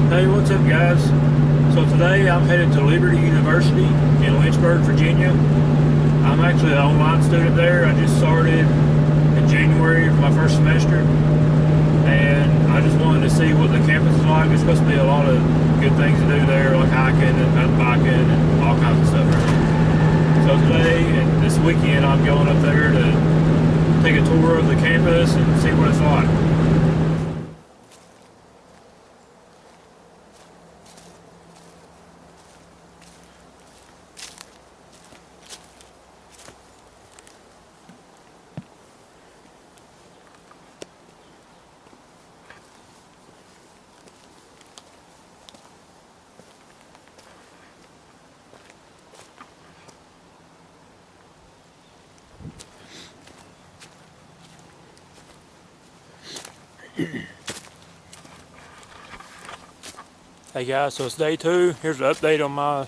Hey, what's up guys? So today I'm headed to Liberty University in Lynchburg, Virginia. I'm actually an online student there. I just started in January for my first semester, and I just wanted to see what the campus is like. There's supposed to be a lot of good things to do there, like hiking and mountain biking and all kinds of stuff. So today and this weekend I'm going up there to take a tour of the campus and see what it's like. Hey guys, so it's day 2. Here's an update on my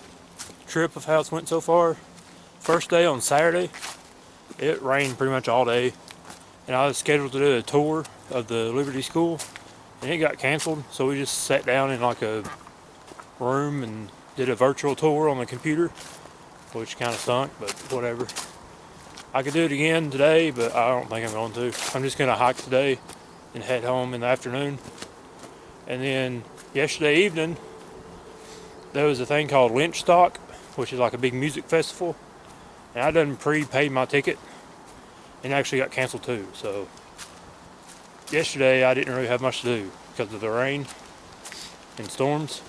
trip of how it's went so far. First day on Saturday, it rained pretty much all day, and I was scheduled to do a tour of the Liberty School, and it got canceled, so we just sat down in like a room and did a virtual tour on the computer, which kind of stunk, but whatever. I could do it again today, but I don't think I'm going to. I'm just going to hike today and head home in the afternoon. And then yesterday evening, there was a thing called Lynch Stock, which is like a big music festival. And I done prepaid my ticket, and it actually got canceled too. So yesterday I didn't really have much to do because of the rain and storms.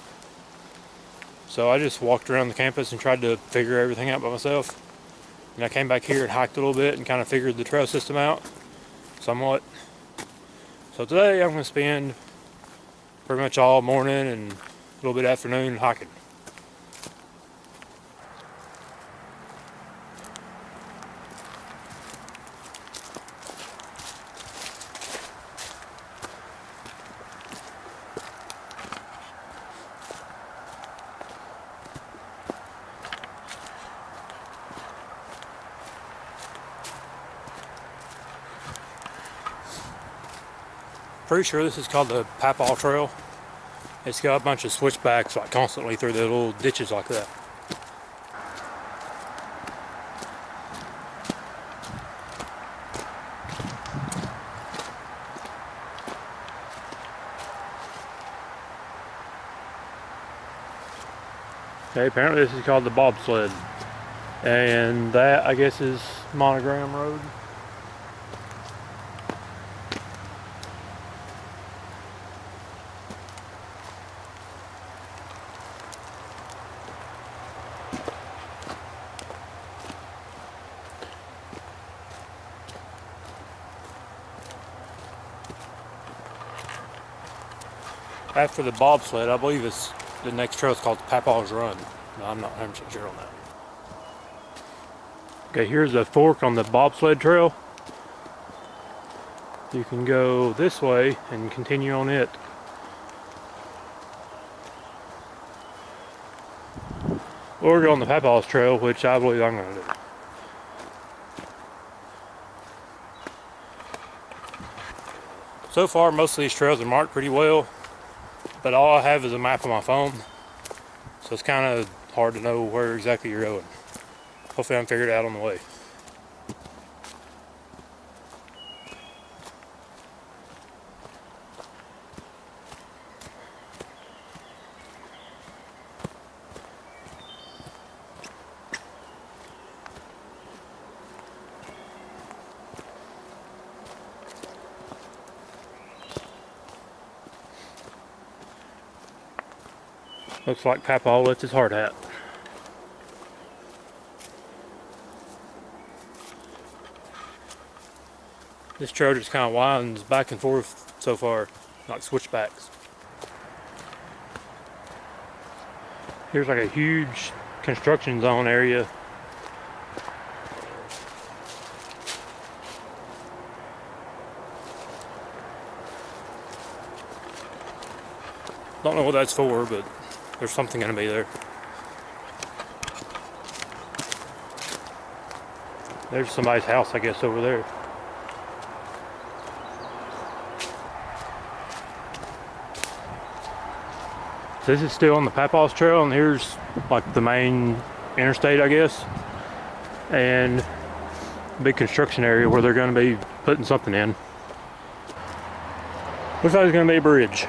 So I just walked around the campus and tried to figure everything out by myself. And I came back here and hiked a little bit and kind of figured the trail system out somewhat. So today I'm going to spend pretty much all morning and a little bit afternoon hiking. Pretty sure this is called the Papaw Trail. It's got a bunch of switchbacks like constantly through the little ditches like that. Okay, apparently this is called the Bobsled, and that I guess is Monogram Road. After the bobsled, I believe the next trail is called Papaw's Run. No, I'm not 100% sure on that. Okay, here's a fork on the bobsled trail. You can go this way and continue on it. Or go on the Papaw's trail, which I believe I'm going to do. So far, most of these trails are marked pretty well, but all I have is a map on my phone, so it's kind of hard to know where exactly you're going. Hopefully I can figure it out on the way. Looks like Papaw left his hard hat. This trail just kind of winds back and forth so far, like switchbacks. Here's like a huge construction zone area. Don't know what that's for, but there's something going to be there. There's somebody's house, I guess, over there. So this is still on the Papaw's trail, and here's like the main interstate, I guess, and big construction area where they're going to be putting something in. Looks like it's going to be a bridge.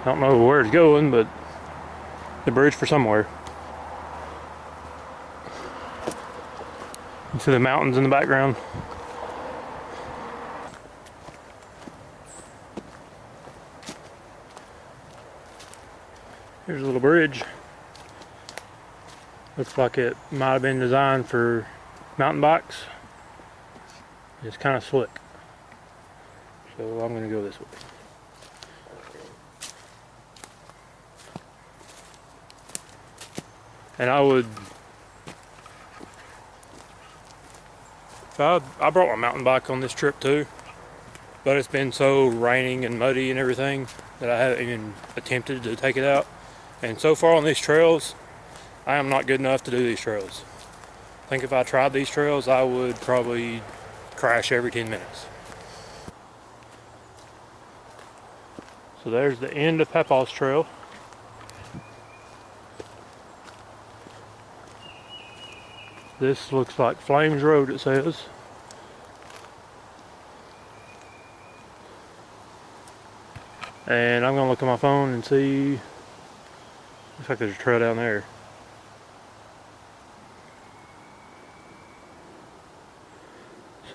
I don't know where it's going, but the bridge for somewhere. You see the mountains in the background. Here's a little bridge. Looks like it might have been designed for mountain bikes. It's kind of slick. So I'm going to go this way. And I brought my mountain bike on this trip too, but it's been so raining and muddy and everything that I haven't even attempted to take it out. And so far on these trails, I am not good enough to do these trails. I think if I tried these trails, I would probably crash every 10 minutes. So there's the end of Papaw's trail. This looks like Flames Road, it says. And I'm gonna look at my phone and see. Looks like there's a trail down there.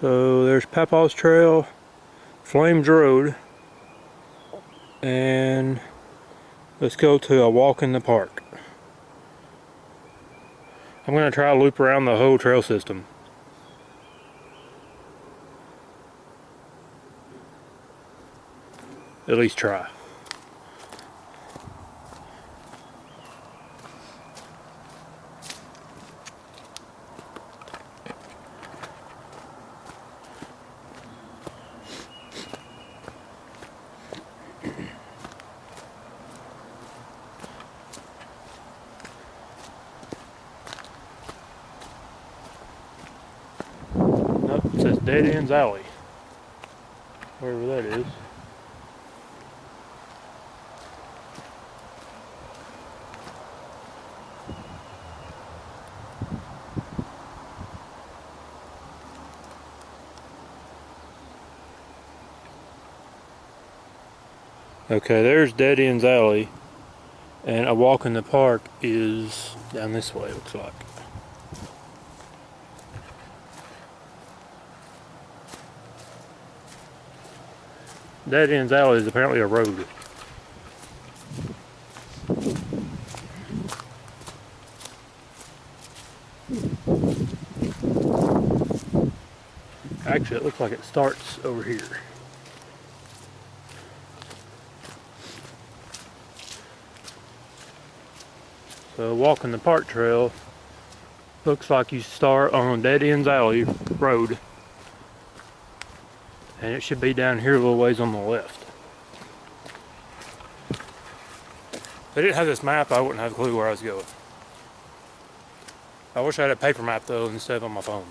So there's Papaw's trail, Flames Road, and let's go to a walk in the park. I'm going to try to loop around the whole trail system. At least try. It says Dead Ends Alley, wherever that is. Okay, there's Dead Ends Alley, and a walk in the park is down this way, it looks like. Dead Ends Alley is apparently a road. Actually, it looks like it starts over here. So walking the park trail looks like you start on Dead Ends Alley Road, and it should be down here a little ways on the left. If I didn't have this map, I wouldn't have a clue where I was going. I wish I had a paper map though instead of on my phone.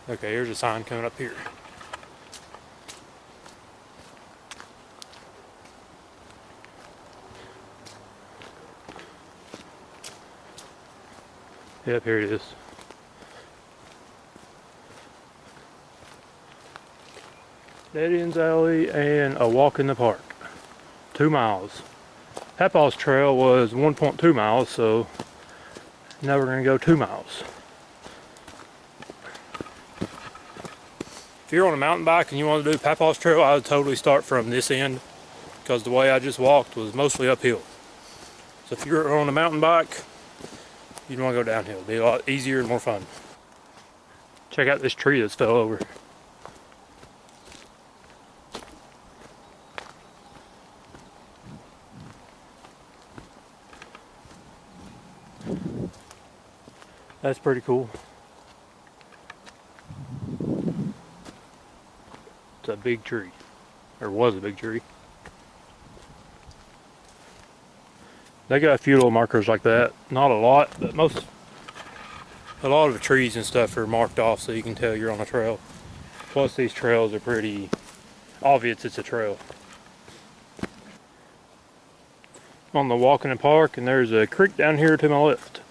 Okay, here's a sign coming up here. Yep, here it is. Dead Ends Alley and a walk in the park. 2 miles. Papaw's trail was 1.2 miles, so now we're going to go 2 miles. If you're on a mountain bike and you want to do Papaw's trail, I would totally start from this end, because the way I just walked was mostly uphill. So if you're on a mountain bike, you'd want to go downhill. It'd be a lot easier and more fun. Check out this tree that's fell over. That's pretty cool. It's a big tree, or was a big tree. They got a few little markers like that. Not a lot, but most A lot of the trees and stuff are marked off so you can tell you're on a trail. Plus these trails are pretty obvious it's a trail. I'm on the walk in the park, and there's a creek down here to my left.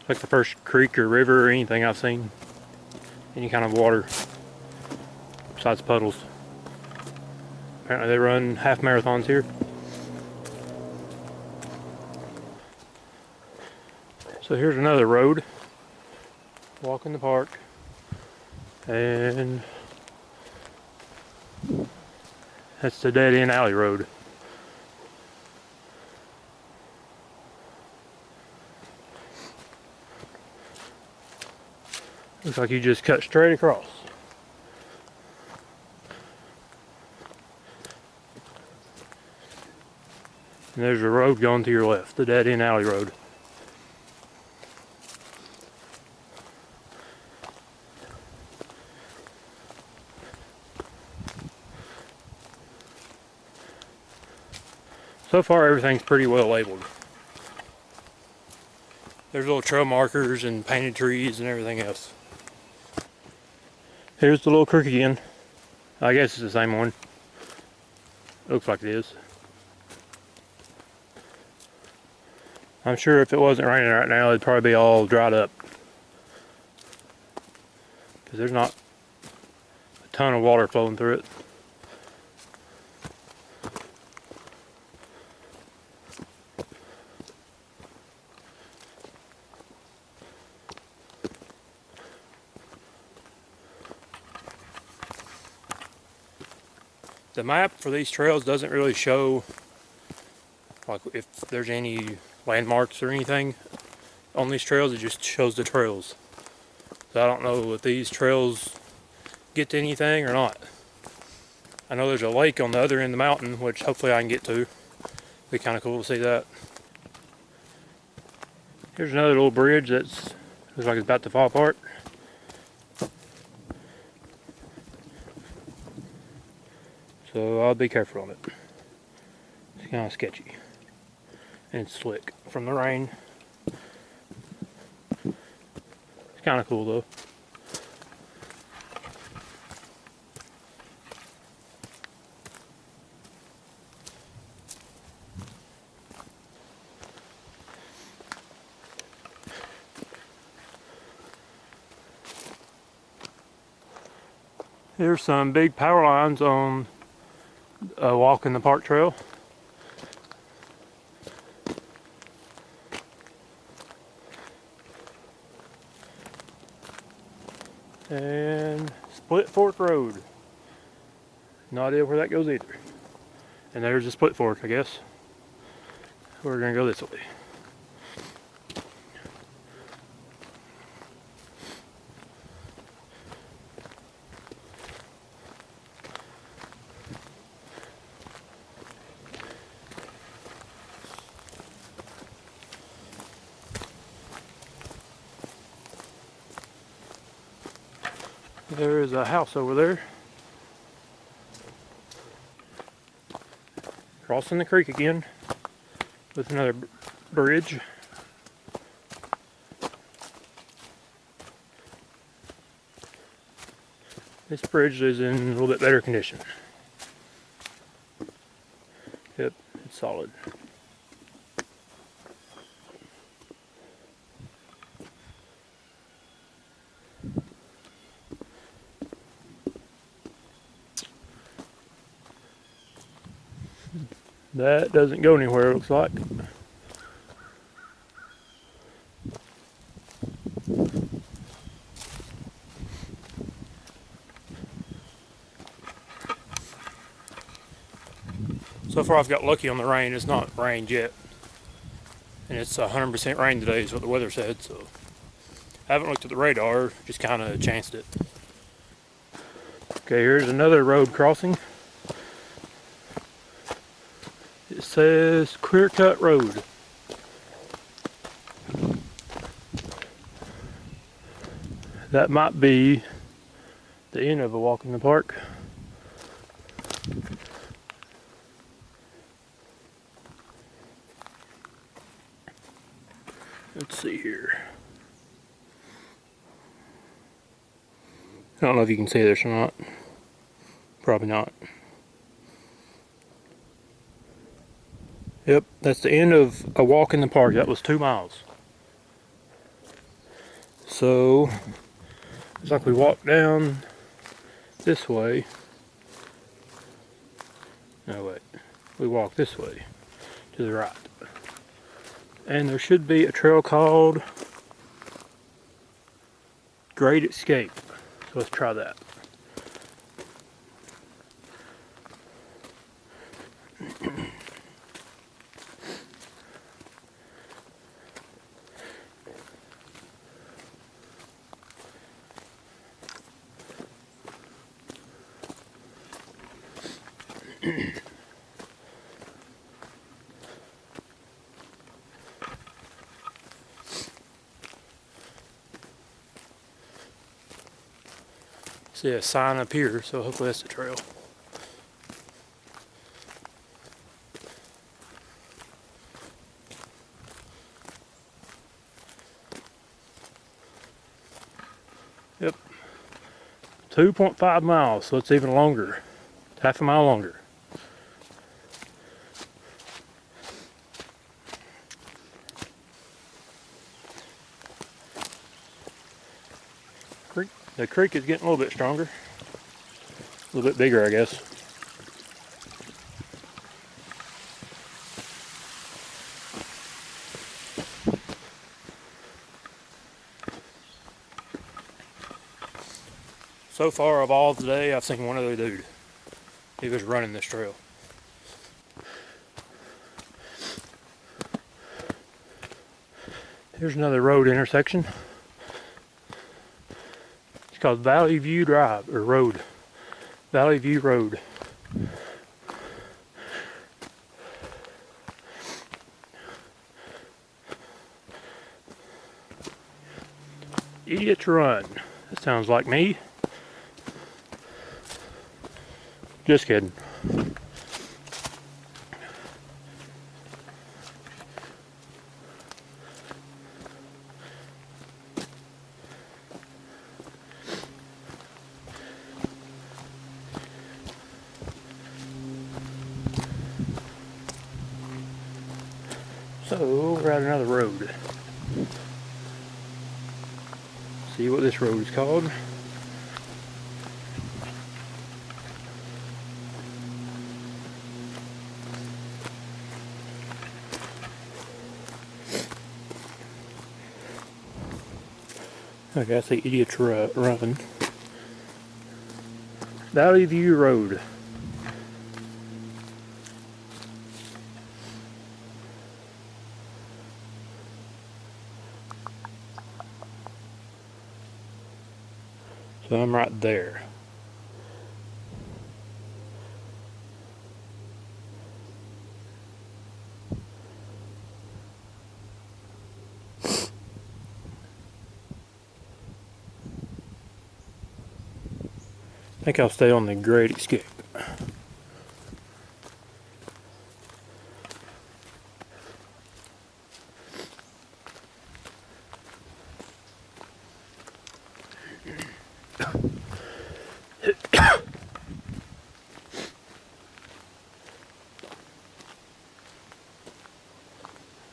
Like the first creek or river or anything I've seen. Any kind of water besides puddles. Apparently they run half marathons here. So here's another road. Walk in the park. And that's the dead end alley road. Looks like you just cut straight across. And there's a road going to your left, the dead end alley road. So far everything's pretty well labeled. There's little trail markers and painted trees and everything else. Here's the little creek again. I guess it's the same one. Looks like it is. I'm sure if it wasn't raining right now, it'd probably be all dried up. Because there's not a ton of water flowing through it. The map for these trails doesn't really show like if there's any landmarks or anything on these trails. It just shows the trails. So I don't know if these trails get to anything or not. I know there's a lake on the other end of the mountain, which hopefully I can get to. Be kind of cool to see that. Here's another little bridge that's looks like it's about to fall apart. So I'll be careful on it. It's kind of sketchy. And it's slick from the rain. It's kind of cool though. Here's some big power lines on a walk in the park trail. And Split Fork Road. No idea where that goes either. And there's a split fork, I guess. We're gonna go this way. There is a house over there. Crossing the creek again with another bridge. This bridge is in a little bit better condition. Yep, it's solid. That doesn't go anywhere, it looks like. So far I've got lucky on the rain. It's not rained yet. And it's 100% rain today is what the weather said, so I haven't looked at the radar, just kind of chanced it. Okay, here's another road crossing. It says Clear Cut Road. That might be the end of a walk in the park. Let's see here. I don't know if you can see this or not. Probably not. Yep, that's the end of a walk in the park. That was 2 miles. So, it's like we walked down this way. No, wait. We walk this way to the right. And there should be a trail called Great Escape. So let's try that. See a sign up here, so hopefully that's the trail. Yep. 2.5 miles, so it's even longer. Half a mile longer. The creek is getting a little bit stronger. A little bit bigger, I guess. So far of all today, I've seen one other dude. He was running this trail. Here's another road intersection. It's called Valley View Drive, or Road. Valley View Road. Idiots Run. That sounds like me. Just kidding. So, we're at another road. See what this road is called. I gotta say Idiots Run. Valley View Road. So I'm right there. I think I'll stay on the Great Escape.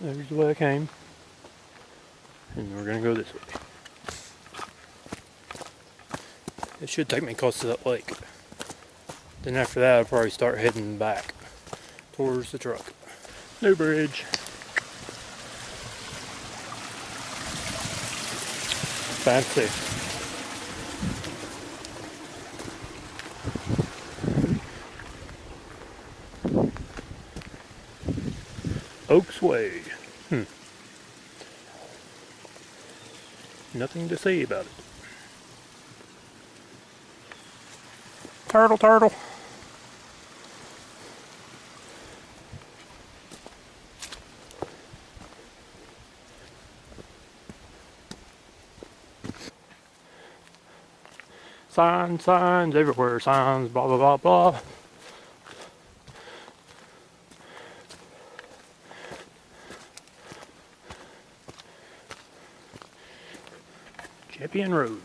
There's the way I came. And we're gonna go this way. It should take me close to that lake. Then after that I'll probably start heading back towards the truck. New bridge. Fancy. Oaks Way. Nothing to say about it. Turtle, turtle. Signs everywhere. Signs, blah, blah, blah, blah. Champion Road.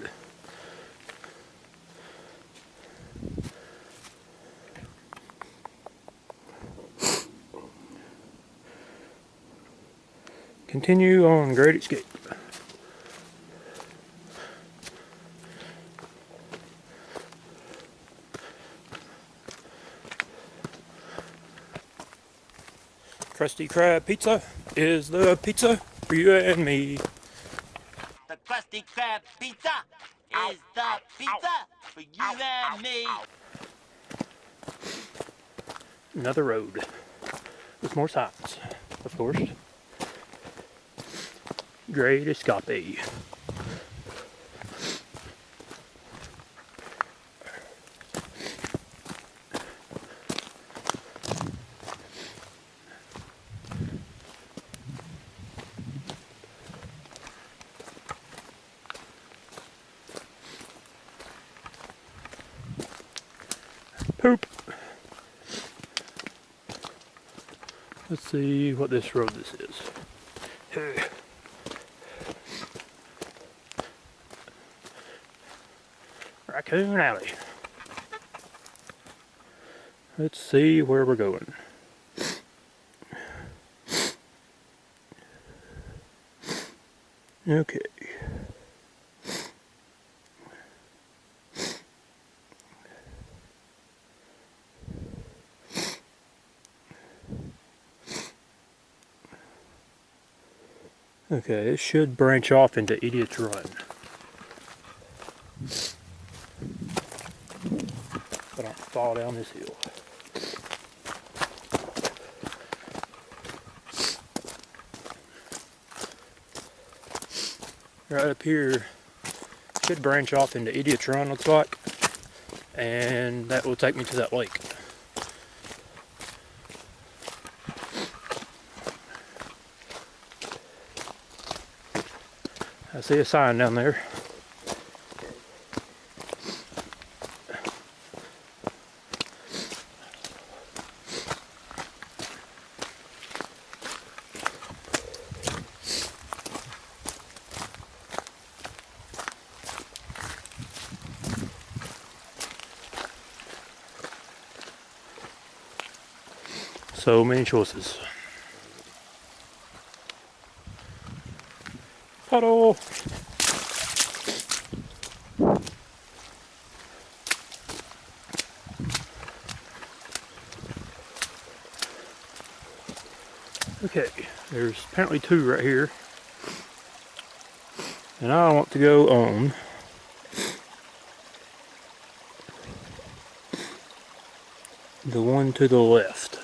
Continue on Great Escape. Krusty Krab pizza is the pizza for you and me. The Krusty Krab pizza is the pizza for you and me. Another road with more signs, of course. Great Escape. Poop. Let's see what this road this is. Raccoon Alley. Let's see where we're going. Okay. Okay, it should branch off into Idiot's Run. But I'll fall down this hill. Right up here should branch off into Idiot's Run, looks like. And that will take me to that lake. I see a sign down there. So many choices. Puddle! Okay, there's apparently two right here. And I want to go on the one to the left.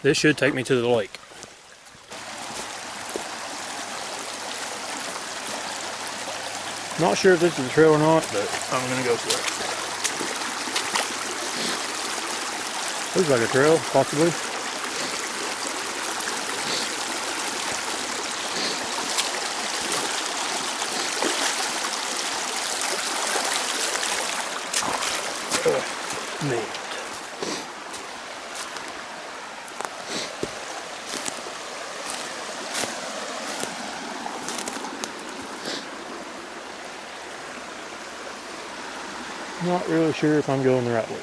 This should take me to the lake. Not sure if this is a trail or not, but I'm gonna go for it. Looks like a trail, possibly. Man. Not really sure if I'm going the right way.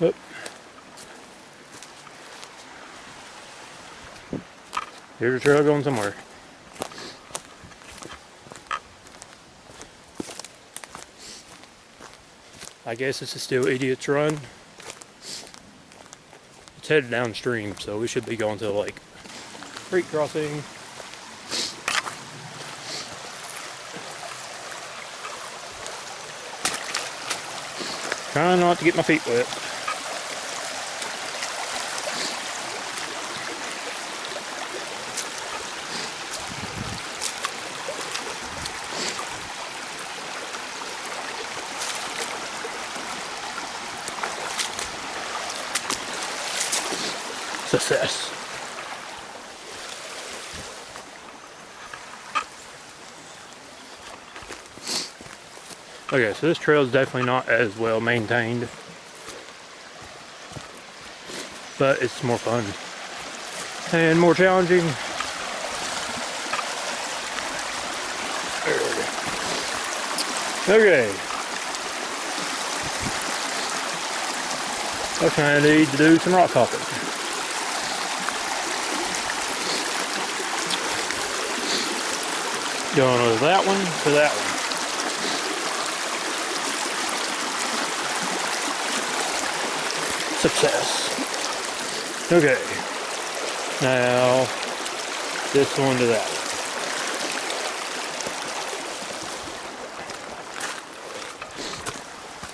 Oh. Here's a trail going somewhere. I guess this is still Idiot's Run. It's headed downstream, so we should be going to the lake. Creek crossing. Trying not to get my feet wet. Success. Okay, so this trail is definitely not as well maintained, but it's more fun and more challenging. Okay. I kind of need to do some rock hopping. Going with that one to that one. Success. Okay. Now, this one to that one.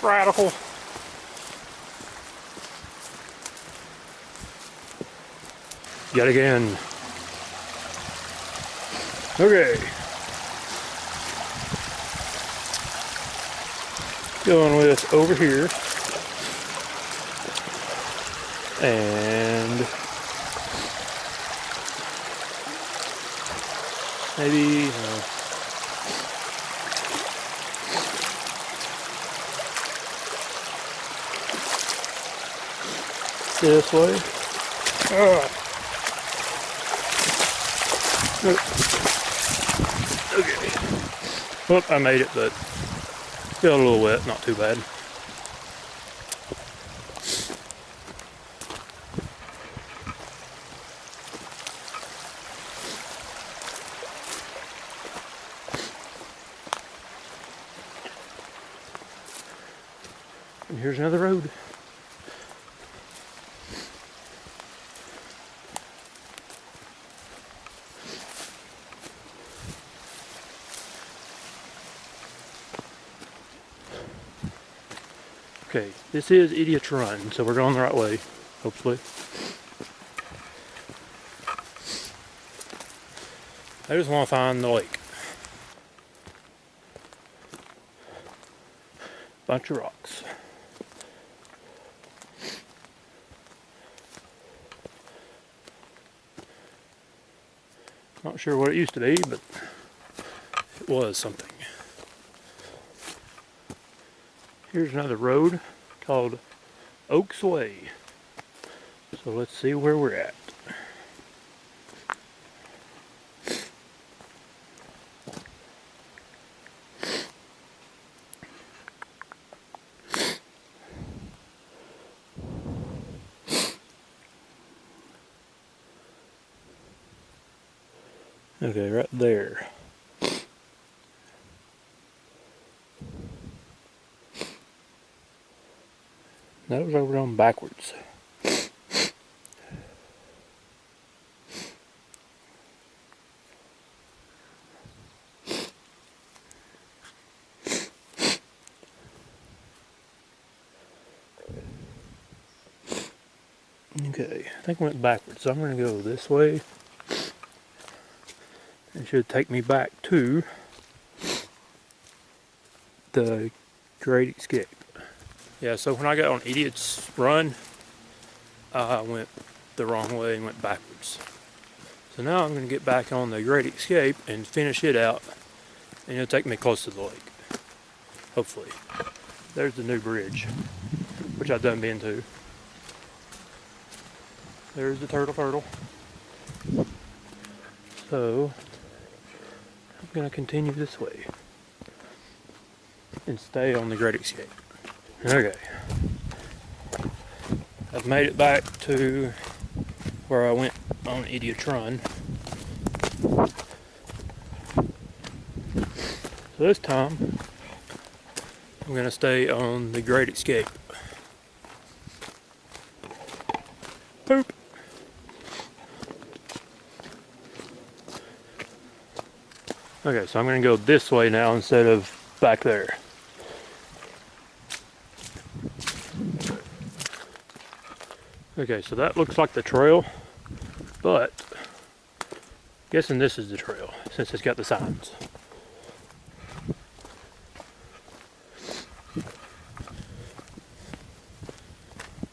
Radical. Yet again. Okay. Going with over here. And maybe this way. Okay. Well, I made it, but got a little wet, not too bad. And here's another road. Okay, this is Idiot's Run, so we're going the right way, hopefully. I just want to find the lake. Bunch of rocks. Not sure what it used to be, but it was something. Here's another road called Oaks Way. So let's see where we're at. Okay, right there. That was over on backwards. Okay, I think I went backwards, so I'm going to go this way. It should take me back to the Great Escape. Yeah, so when I got on Idiot's Run, I went the wrong way and went backwards. So now I'm going to get back on the Great Escape and finish it out, and it'll take me close to the lake. Hopefully. There's the new bridge, which I've done been to. There's the turtle. So I'm going to continue this way and stay on the Great Escape. Okay. I've made it back to where I went on Idiot's Run. So this time I'm going to stay on the Great Escape. Poop! Okay, so I'm going to go this way now instead of back there. Okay, so that looks like the trail, but guessing this is the trail since it's got the signs.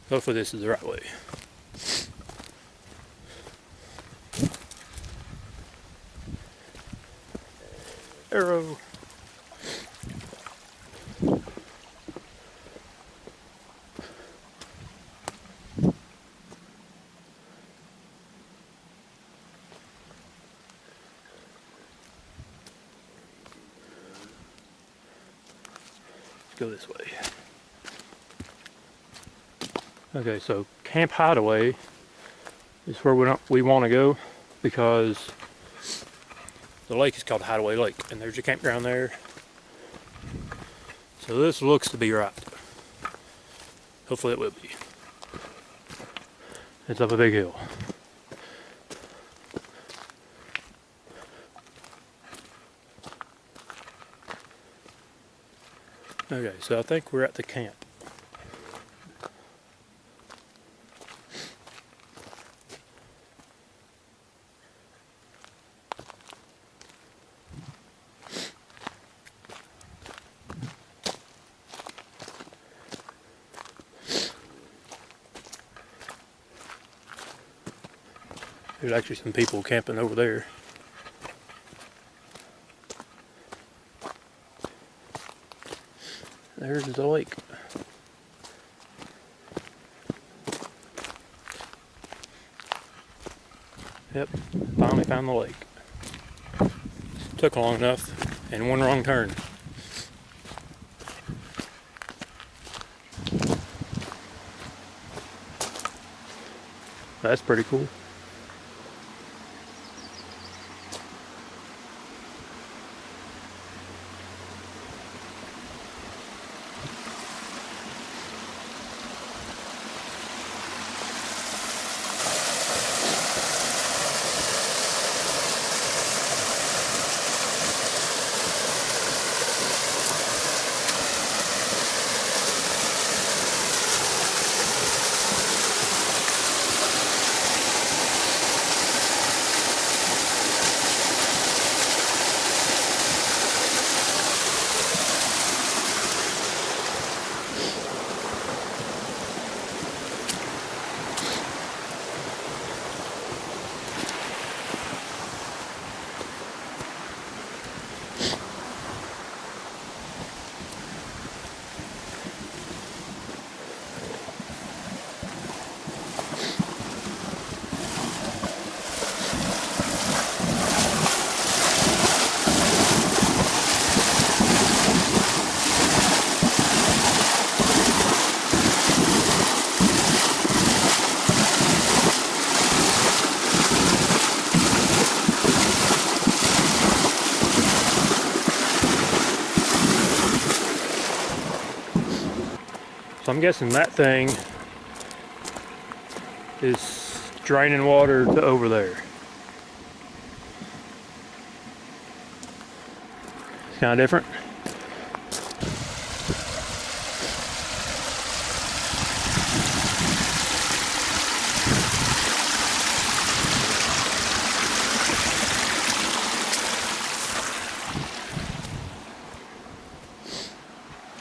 Hopefully this is the right way. arrow. Let's go this way. Okay, so Camp Hideaway is where we want to go because the lake is called Hideaway Lake, and there's a campground there. So this looks to be right. Hopefully it will be. It's up a big hill. Okay, so I think we're at the camp. There's actually some people camping over there. There's the lake. Yep, finally found the lake. Took long enough, and one wrong turn. That's pretty cool. So I'm guessing that thing is draining water to over there. It's kind of different.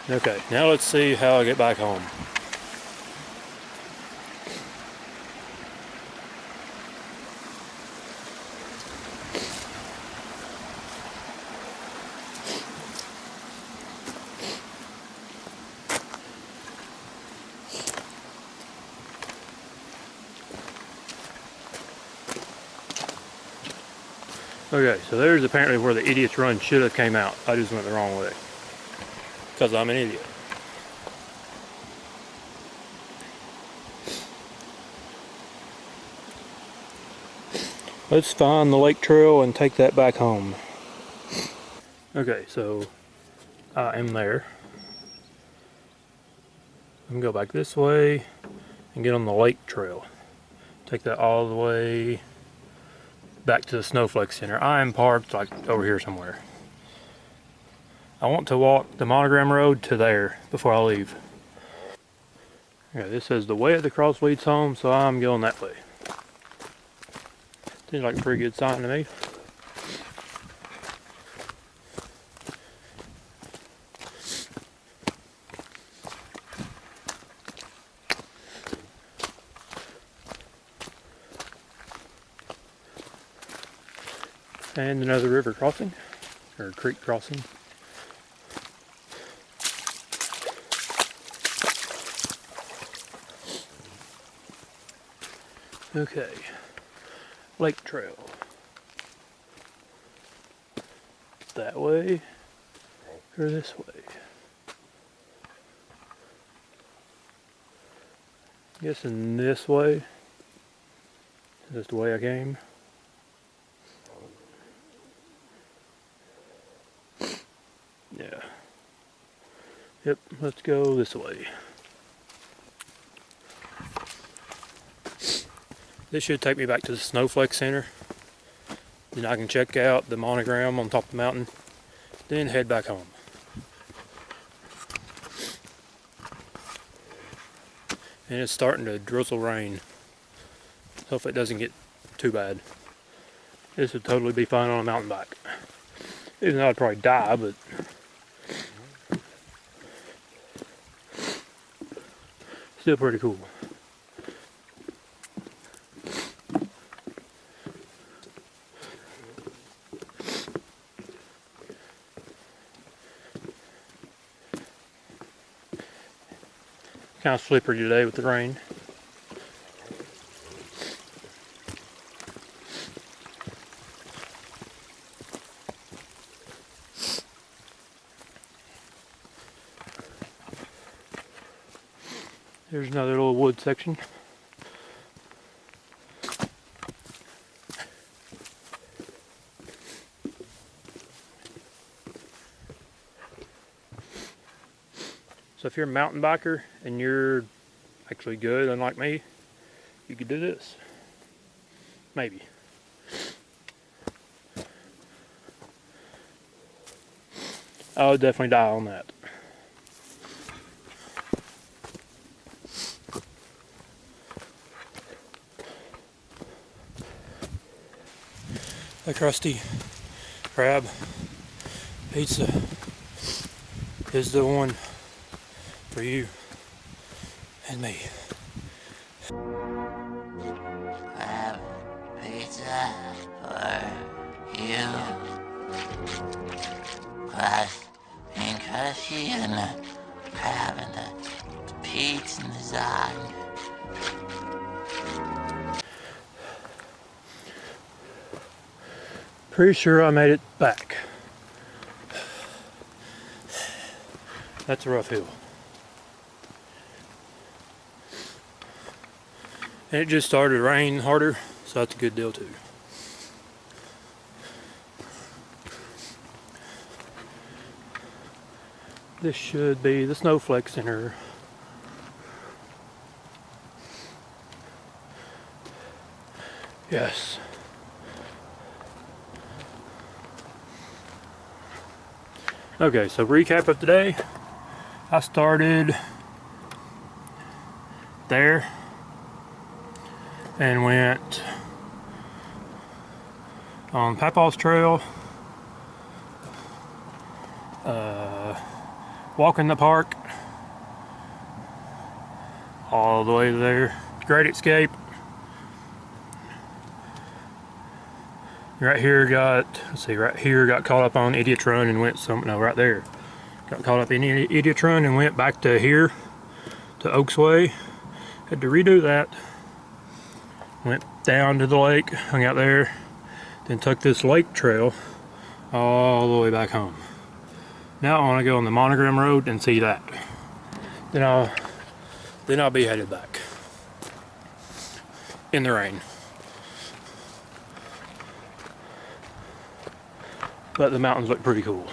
Okay, now let's see how I get back home. Okay, so there's apparently where the Idiot's Run should have came out. I just went the wrong way. Because I'm an idiot. Let's find the lake trail and take that back home. Okay, so I am there. I'm gonna go back this way and get on the lake trail. Take that all the way back to the Snowflake Center. I am parked like over here somewhere. I want to walk the Monogram Road to there before I leave. Okay, this says the way at the cross leads home, so I'm going that way. Seems like a pretty good sign to me. And another river crossing. or creek crossing. Okay, lake trail. That way or this way? Guessing this way. Is this the way I came? Yeah. Yep, let's go this way. This should take me back to the Snowflake Center. Then I can check out the Monogram on top of the mountain. Then head back home. And it's starting to drizzle rain. Hopefully it doesn't get too bad. This would totally be fun on a mountain bike. Even though I'd probably die, but still pretty cool. Kind of slippery today with the rain. There's another little wood section. So if you're a mountain biker and you're actually good, unlike me, you could do this. Maybe. I would definitely die on that. The Krusty Krab pizza is the one for you and me. Crab pizza for you. Crusty and the crab and the pizza and the zog. Pretty sure I made it back. That's a rough hill. And it just started to rain harder, so that's a good deal too. This should be the Snowflake Center. Yes. Okay, so recap of today. I started there and went on Papaw's trail, walking the park all the way there. Great escape. Right here got, let's see, right here got caught up on Idiot's Run and went right there. Got caught up in Idiot's Run and went back to here, to Oaks Way. Had to redo that. Went down to the lake, hung out there, then took this lake trail all the way back home. Now I want to go on the Monogram Road and see that. Then I'll be headed back in the rain. But the mountains look pretty cool.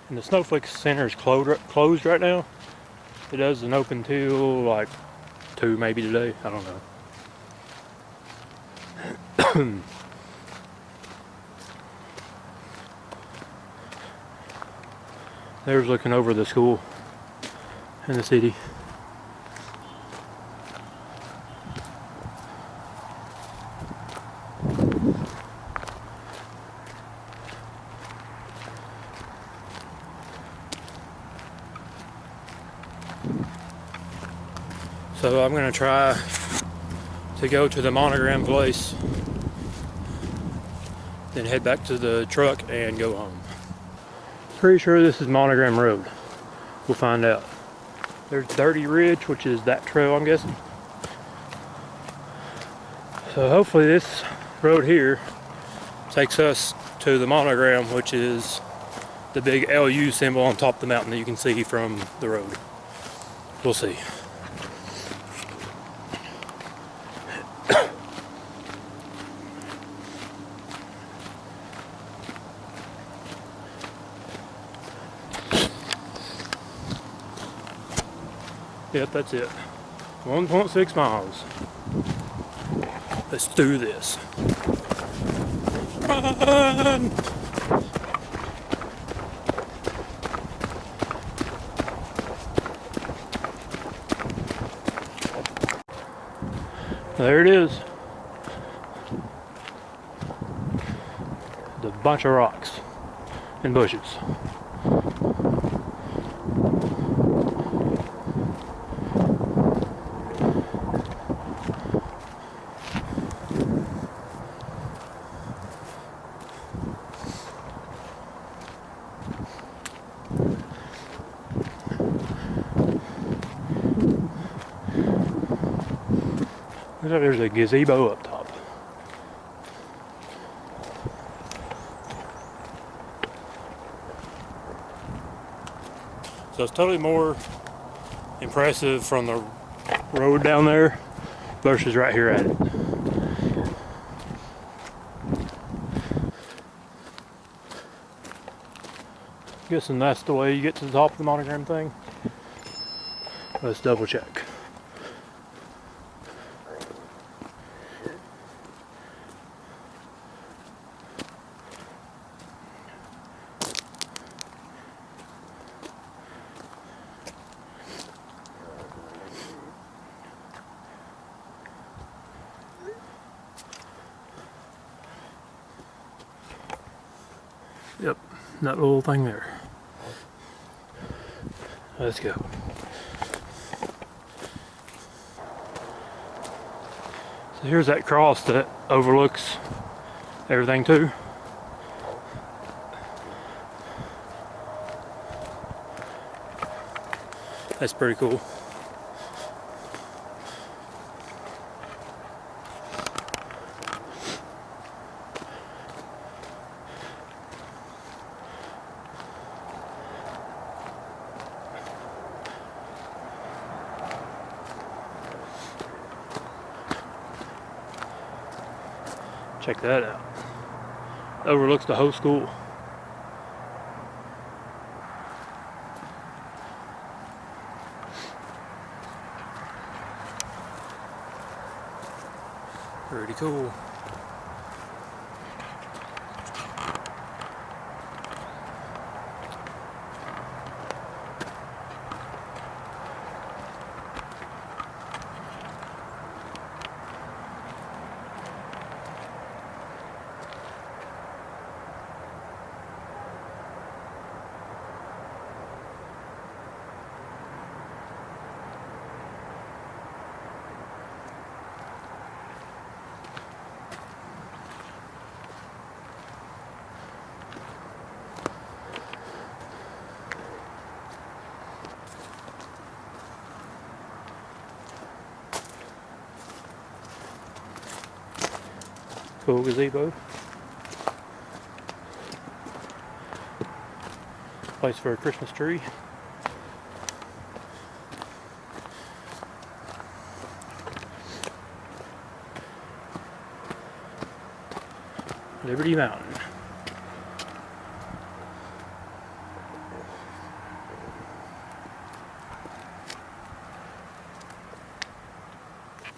And the Snowflake Center is closed right now. It doesn't open till like 2 maybe today. I don't know. There's looking over the school in the city. So I'm gonna try to go to the Monogram place, then head back to the truck and go home. Pretty sure this is Monogram Road. We'll find out. There's Dirty Ridge, which is that trail, I'm guessing. So hopefully this road here takes us to the Monogram, which is the big LU symbol on top of the mountain that you can see from the road. We'll see. Yep, that's it. 1.6 miles. Let's do this. Run! There it is. The bunch of rocks and bushes. Looks like there's a gazebo up top. So it's totally more impressive from the road down there versus right here at it. Guessing that's the way you get to the top of the Monogram thing. Let's double check. Yep, that little thing there. Let's go. So here's that cross that overlooks everything too. That's pretty cool. Check that out. Overlooks the whole school. Pretty cool. Cool gazebo. Place for a Christmas tree. Liberty Mountain.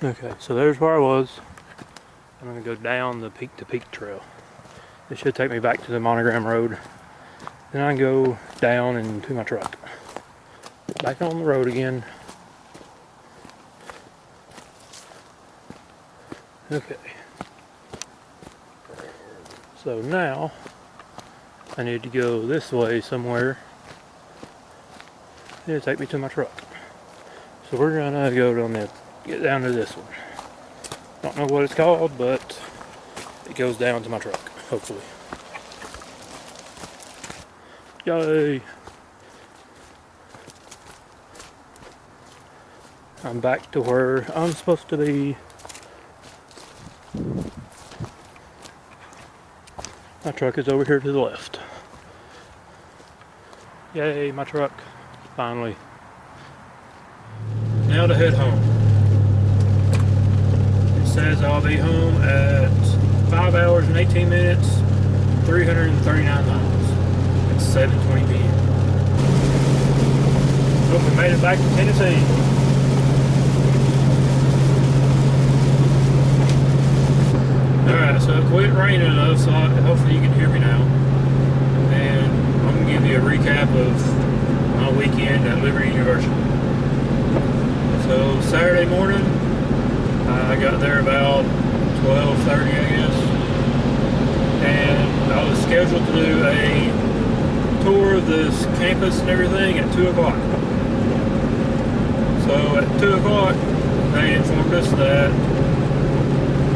Okay, so there's where I was. I'm going to go down the peak to peak trail. This should take me back to the Monogram Road. Then I can go down into my truck. Back on the road again. Okay. So now I need to go this way somewhere. It'll take me to my truck. So we're gonna go down there, get down to this one. Don't know what it's called, but it goes down to my truck, hopefully. Yay! I'm back to where I'm supposed to be. My truck is over here to the left. Yay, my truck, finally. Now to head home. It says I'll be home at 5 hours and 18 minutes, 339 miles. It's 7:20 p.m. Hope we made it back to Tennessee. Alright, so it quit raining enough, so hopefully you can hear me now. And I'm going to give you a recap of my weekend at Liberty University. So Saturday morning, I got there about 12:30, I guess, and I was scheduled to do a tour of this campus and everything at 2 o'clock. So at 2 o'clock, they informed us that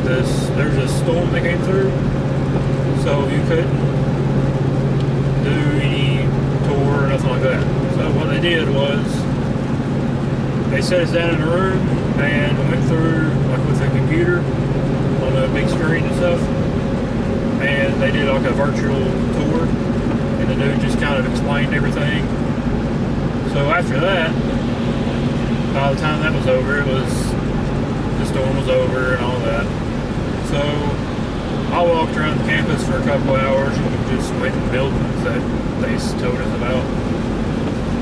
there's a storm that came through, so you couldn't do any tour or nothing like that. So what they did was, they set us down in a room and went through, like with a computer on a big screen and stuff, and they did like a virtual tour, and the dude just kind of explained everything. So after that, by the time that was over, the storm was over and all that. So I walked around the campus for a couple hours and just went in buildings that they told us about,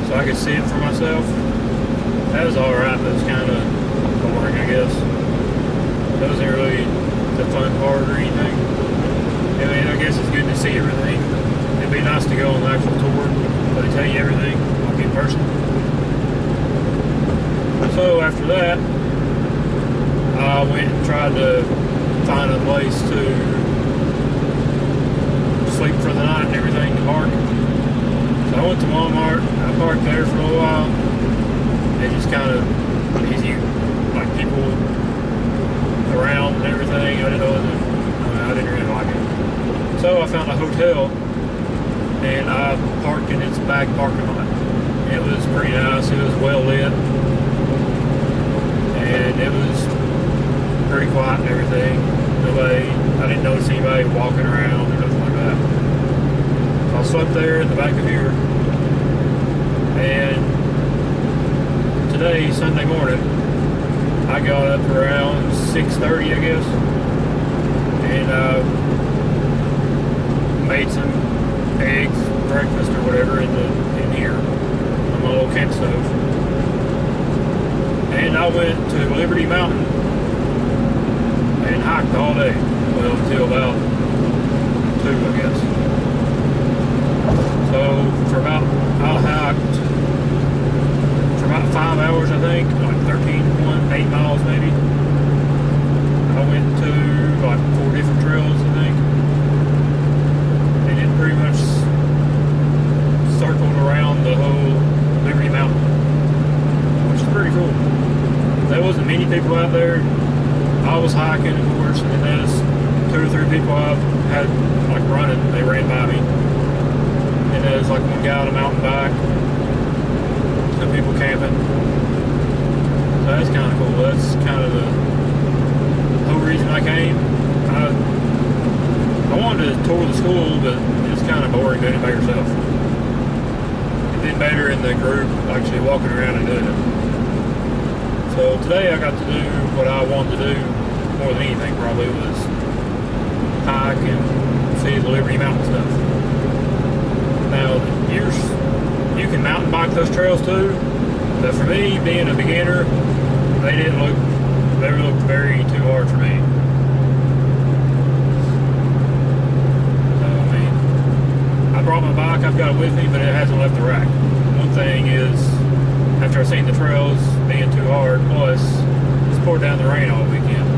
so I could see it for myself. That was alright, but it was kind of boring, I guess. That wasn't really the fun part or anything. I mean, I guess it's good to see everything. It'd be nice to go on the actual tour, where they tell you everything, like in person. So after that, I went and tried to find a place to sleep for the night and everything to park. So I went to Walmart, I parked there for a little while. It just kind of easy, like people around and everything. I didn't really like it. So I found a hotel and I parked in its back parking lot. It was pretty nice, it was well lit, and it was pretty quiet and everything. I didn't notice anybody walking around or nothing like that. So I slept there in the back of here, and today, Sunday morning, I got up around 6:30, I guess, and made some eggs, breakfast or whatever in here on my little camp stove. And I went to Liberty Mountain and hiked all day, well, until about 2, I guess. So I hiked for about 5 hours, I think, like 8 miles maybe. I went to like 4 different trails, I think, and it pretty much circled around the whole Liberty Mountain, which is pretty cool. There wasn't many people out there. I was hiking, of course, and then there's 2 or 3 people I had like running. They ran by me, and there's like one guy on a mountain bike, some people camping. So that's kind of cool. That's kind of the whole reason I came. I wanted to tour the school, but it's kind of boring doing it by yourself. It'd been better in the group, actually walking around and doing it. So today I got to do what I wanted to do more than anything, probably, was hike and see the Liberty Mountain stuff. Now, you can mountain bike those trails too, but for me, being a beginner, they looked very too hard for me. So, I mean, I brought my bike, I've got it with me, but it hasn't left the rack. One thing is, after I've seen the trails being too hard, plus it's poured down the rain all weekend.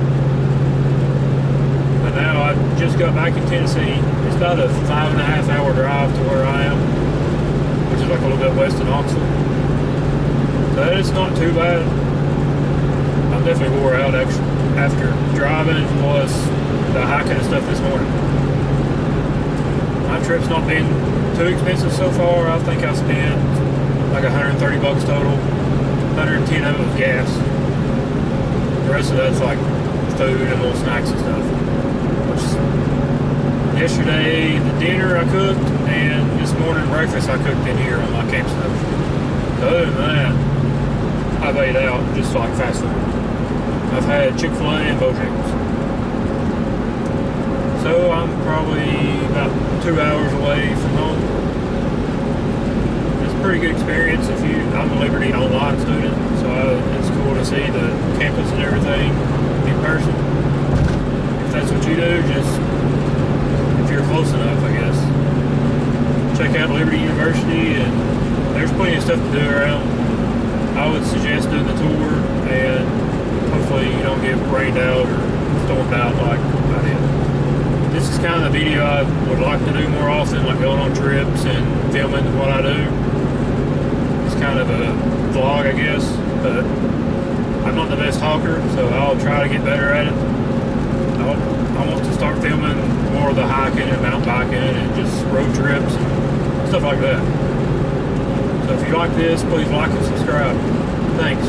But now I just got back in Tennessee. It's about a 5.5 hour drive to where I am, which is like a little bit west of Knoxville. So it's not too bad. I'm definitely wore out after driving, plus the hiking and stuff this morning. My trip's not been too expensive so far. I think I spent like 130 bucks total. 110 of it was gas. The rest of that's like food and little snacks and stuff. Yesterday, the dinner I cooked, and this morning breakfast I cooked in here on my camp stove. So other than that, I've ate out just like fast food. I've had Chick-fil-A and Bojangles. So I'm probably about 2 hours away from home. It's a pretty good experience. I'm a Liberty Online student, so it's cool to see the campus and everything in person. If that's what you do, if you're close enough, I guess, check out Liberty University, and there's plenty of stuff to do around. I would suggest doing the tour, and hopefully you don't get rained out or stormed out like I did. This is kind of the video I would like to do more often, like going on trips and filming what I do. It's kind of a vlog, I guess, but I'm not the best talker, so I'll try to get better at it. I want to start filming more of the hiking and mountain biking and just road trips and stuff like that. So if you like this, please like and subscribe. Thanks.